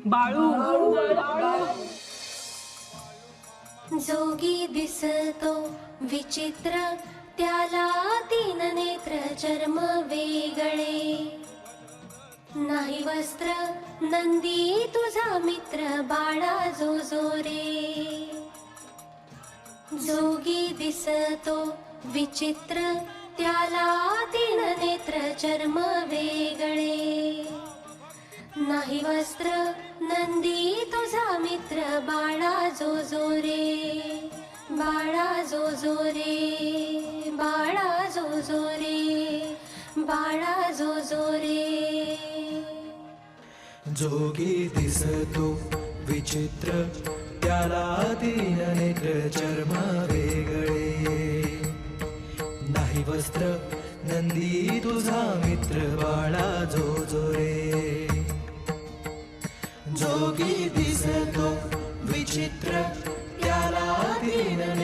बाळू जोगी दिसतो विचित्र, त्याला तीन नेत्र चर्म वेगळे. नाही वस्त्र नंदी तुझा मित्र, बाळा जो जो रे. जोगी दिसतो विचित्र, त्याला तीन नेत्र चर्म वेगळे. नाही वस्त्र नंदी तुझा मित्र, बाळा जो जो रे. बाळा जो जो रे, बाळा जो जो रे, बाळा जो जो रे. जोगी दिसतो विचित्र, त्याला तीन नेत्र चर्म वेगळे. नाही वस्त्र नंदी तुझा मित्र, बाळा जो जो रे. जोगी दिसतो विचित्र, त्याला तीन